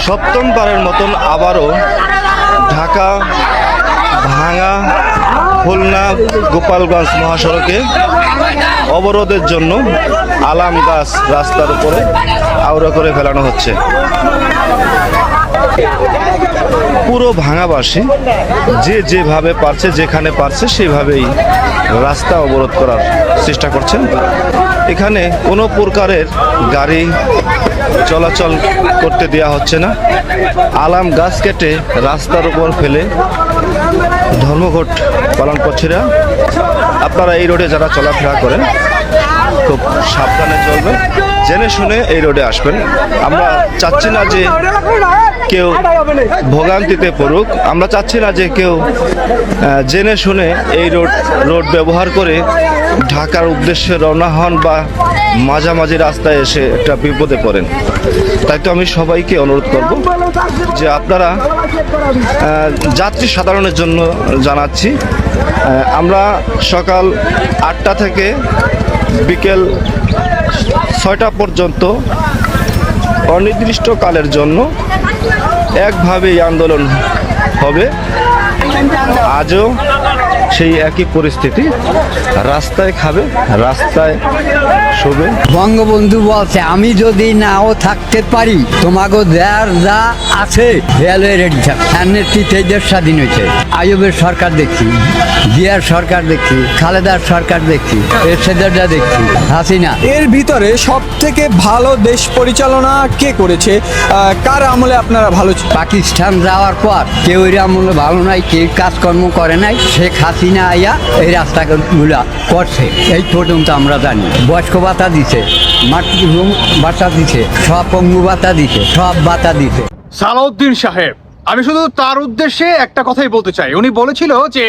সপ্তমবারের মতন আবারও ঢাকা ভাঙা খুলনা গোপালগঞ্জ মহাসড়কে অবরোধের জন্য আলাম গাছ রাস্তার উপরে আউড়া করে ফেলানো হচ্ছে। পুরো ভাঙাবাসী যে যেভাবে পারছে, যেখানে পারছে সেভাবেই রাস্তা অবরোধ করার চেষ্টা করছেন। এখানে কোনো প্রকারের গাড়ি চলাচল করতে দেওয়া হচ্ছে না। আলাম গাছ কেটে রাস্তার উপর ফেলে ধর্মঘট পালন করছেরা। আপনারা এই রোডে যারা চলাফেরা করেন খুব সাবধানে চলবেন, জেনে শুনে এই রোডে আসবেন। আমরা চাচ্ছি না যে কেউ ভোগান্তিতে পড়ুক, আমরা চাচ্ছি না যে কেউ জেনে শুনে এই রোড ব্যবহার করে ঢাকার উদ্দেশ্যে রওনা হন বা মাঝামাঝি রাস্তায় এসে একটা বিপদে পড়েন। তাই তো আমি সবাইকে অনুরোধ করব যে আপনারা যাত্রী সাধারণের জন্য জানাচ্ছি, আমরা সকাল 8টা থেকে বিকেল 6টা পর্যন্ত অনির্দিষ্টকালের জন্য একভাবেই আন্দোলন হবে। আজও সেই একই পরিস্থিতি, রাস্তায় খাবে, রাস্তায় শোবে। বঙ্গবন্ধু বলছে, আমি যদি নাও থাকতে পারি তোমাকে যার যা আছে রেলওয়ে রেডি থাক। দেশ স্বাধীন হয়েছে, আইয়ুবের সরকার দেখছি, জিয়ার সরকার দেখছি, খালেদার সরকার দেখছি, এরশাদেরটা দেখছি, হাসিনা। এর ভিতরে সব থেকে ভালো দেশ পরিচালনা কে করেছে? কার আমলে আপনারা ভালো? পাকিস্তান যাওয়ার পর কেউ এর আমলে ভালো নাই, কেউ কাজকর্ম করে নাই। শেখ হাসিনা আইয়া এই রাস্তাগুলা করছে, এই পর্যন্ত আমরা জানি। বয়স্ক ভাতা দিছে, মাতৃভূম ভাতা দিছে, সব পঙ্গু ভাতা দিছে, সব ভাতা দিছে। সালাউদ্দিন সাহেব, আমি শুধু তার উদ্দেশ্যে একটা কথাই বলতে চাই। উনি বলেছিল যে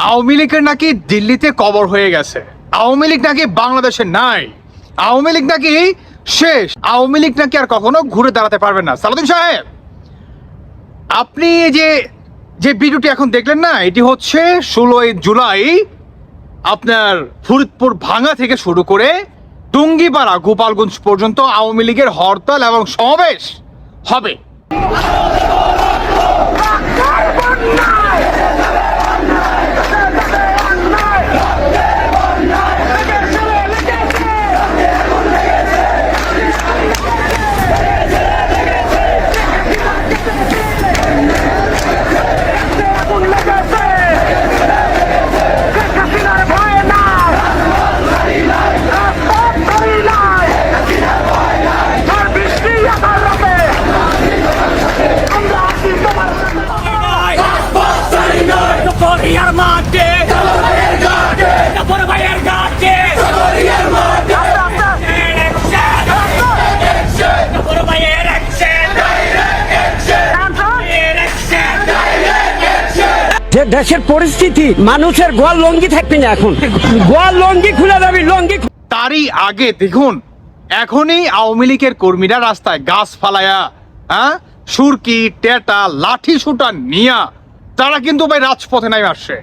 আওয়ামী লীগের নাকি দিল্লিতে কবর হয়ে গেছে, আওয়ামী লীগ নাকি বাংলাদেশে নাই, আওয়ামী লীগ নাকি শেষ, আওয়ামী লীগ নাকি আর কখনো ঘুরে দাঁড়াতে পারবেন না। সালাউদ্দিন সাহেব, আপনি যে ভিডিওটি এখন দেখলেন না, এটি হচ্ছে 16ই জুলাই আপনার ফরিদপুর ভাঙা থেকে শুরু করে টুঙ্গিপাড়া গোপালগঞ্জ পর্যন্ত আওয়ামী লীগের হরতাল এবং সমাবেশ হবে। যে দেশের পরিস্থিতি, মানুষের গোয়াল লঙ্গি থাকবে না, এখন গোয়াল লঙ্গি খুলে যাবি, লঙ্গি। তারই আগে দেখুন, এখনই আওয়ামী লীগের কর্মীরা রাস্তায় গাছ ফালায়া, সুরকি টেটা লাঠি সুটা নিয়া তারা কিন্তু ভাই রাজপথে নাই আসছে।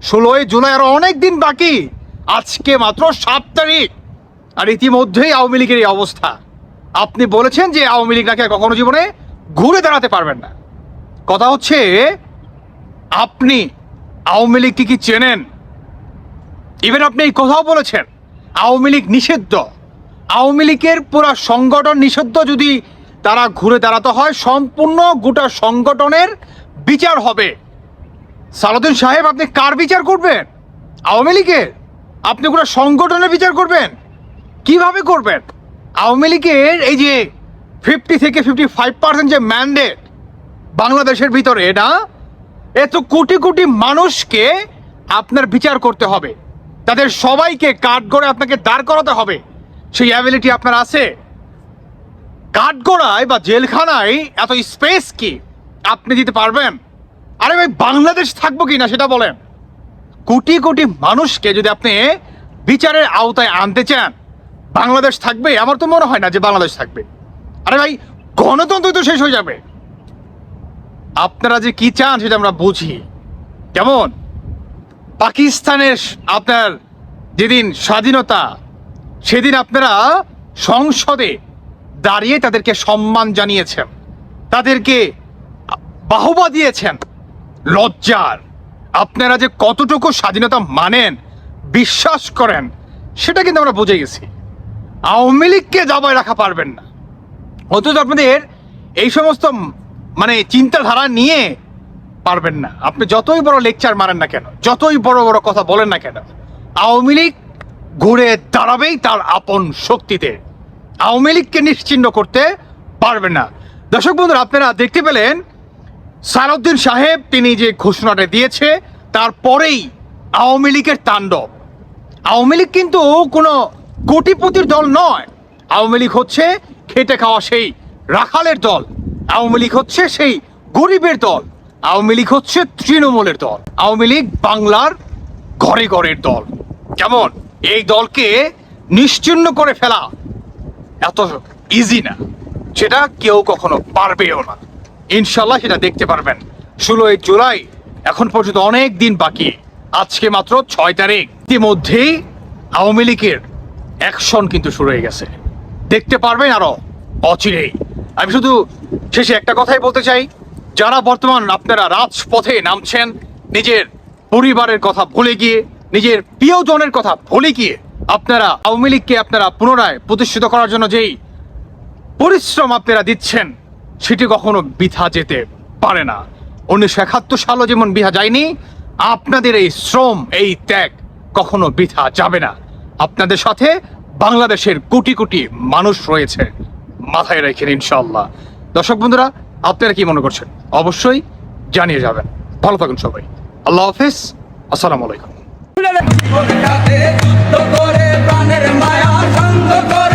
16ই জুলাই আরো অনেক দিন বাকি, আজকে মাত্র 7 তারিখ, আর ইতিমধ্যেই আওয়ামী লীগের এই অবস্থা। আপনি বলেছেন যে আওয়ামী লীগ নাকি কখনো জীবনে ঘুরে দাঁড়াতে পারবেন না। কথা হচ্ছে, আপনি আওয়ামী লীগকে কি চেনেন? ইভেন আপনি এই কথাও বলেছেন আওয়ামী লীগ নিষিদ্ধ, আওয়ামী লীগের পুরো সংগঠন নিষিদ্ধ। যদি তারা ঘুরে দাঁড়াতে হয়, সম্পূর্ণ গোটা সংগঠনের বিচার হবে। সালাউদ্দিন সাহেব, আপনি কার বিচার করবেন? আওয়ামী লীগের? আপনি গোটা সংগঠনের বিচার করবেন? কিভাবে করবেন? আওয়ামী লীগের এই যে 50 থেকে 55% যে ম্যান্ডেট বাংলাদেশের ভিতরে, এটা এত কোটি কোটি মানুষকে আপনার বিচার করতে হবে, তাদের সবাইকে কাঠগড়ে আপনাকে দাঁড় করাতে হবে। সেই অ্যাবিলিটি আপনার আছে? কাঠগড়ায় বা জেলখানায় এত স্পেস কি আপনি দিতে পারবেন? আরে ভাই, বাংলাদেশ থাকবো কি না সেটা বলেন। কোটি কোটি মানুষকে যদি আপনি বিচারের আওতায় আনতে চান, বাংলাদেশ থাকবে? আমার তো মনে হয় না যে বাংলাদেশ থাকবে। আরে ভাই, গণতন্ত্র তো শেষ হয়ে যাবে। আপনারা যে কি চান সেটা আমরা বুঝি। কেমন পাকিস্তানের আপনার যেদিন স্বাধীনতা, সেদিন আপনারা সংসদে দাঁড়িয়ে তাদেরকে সম্মান জানিয়েছেন, তাদেরকে বাহবা দিয়েছেন। লজ্জার। আপনারা যে কতটুকু স্বাধীনতা মানেন, বিশ্বাস করেন, সেটা কিন্তু আমরা বুঝে গেছি। আওয়ামী লীগকে দাবায় রাখা পারবেন না। অথচ আপনাদের এই সমস্ত মানে চিন্তাধারা নিয়ে পারবেন না। আপনি যতই বড় লেকচার মারেন না কেন, যতই বড় বড় কথা বলেন না কেন, আওয়ামী লীগ ঘুরে দাঁড়াবেই তার আপন শক্তিতে। আওয়ামী লীগকে নিশ্চিহ্ন করতে পারবেন না। দর্শক বন্ধুরা, আপনারা দেখতে পেলেন সালাউদ্দিন সাহেব তিনি যে ঘোষণাটা দিয়েছে, তারপরেই আওয়ামী লীগের তাণ্ডব। আওয়ামী লীগ কিন্তু কোনো কোটিপতির দল নয়। আওয়ামী লীগ হচ্ছে খেটে খাওয়া সেই রাখালের দল। আওয়ামী লীগ হচ্ছে সেই গরিবের দল। আওয়ামী লীগ হচ্ছে তৃণমূলের দল। আওয়ামী লীগ বাংলার ঘরে ঘরের দল। কেমন? এই দলকে নিশ্চিহ্ন করে ফেলা এত ইজি না, সেটা কেউ কখনো পারবেও না। ইনশাল্লাহ সেটা দেখতে পারবেন। 16 জুলাই এখন পর্যন্ত অনেক দিন বাকি। আজকে মাত্র 6 তারিখ। ইতিমধ্যেই আওয়ামী লীগের অ্যাকশন কিন্তু শুরু হয়ে গেছে, দেখতে পারবেন আরো অচিরেই। আমি শুধু শেষে একটা কথাই বলতে চাই, যারা বর্তমান আপনারা রাজপথে নামছেন নিজের পরিবারের কথা ভুলে গিয়ে, নিজের প্রিয়জনের কথা ভুলে গিয়ে, আপনারা আওয়ামী লীগকে আপনারা পুনরায় প্রতিষ্ঠিত করার জন্য যেই পরিশ্রম আপনারা দিচ্ছেন, সেটি কখনো বৃথা যেতে পারে না। 1971 সালও যেমন বৃথা যায়নি, আপনাদের এই শ্রম, এই ত্যাগ কখনো বৃথা যাবে না। আপনাদের সাথে বাংলাদেশের কোটি কোটি মানুষ রয়েছে, মাথায় রাখেন ইনশাআল্লাহ। দর্শক বন্ধুরা, আপনারা কি মনে করছেন অবশ্যই জানিয়ে যাবেন। ভালো থাকুন সবাই। আল্লাহ হাফেজ। আসসালামু আলাইকুম। যুদ্ধ করে প্রাণের মায়া সঙ্গ করে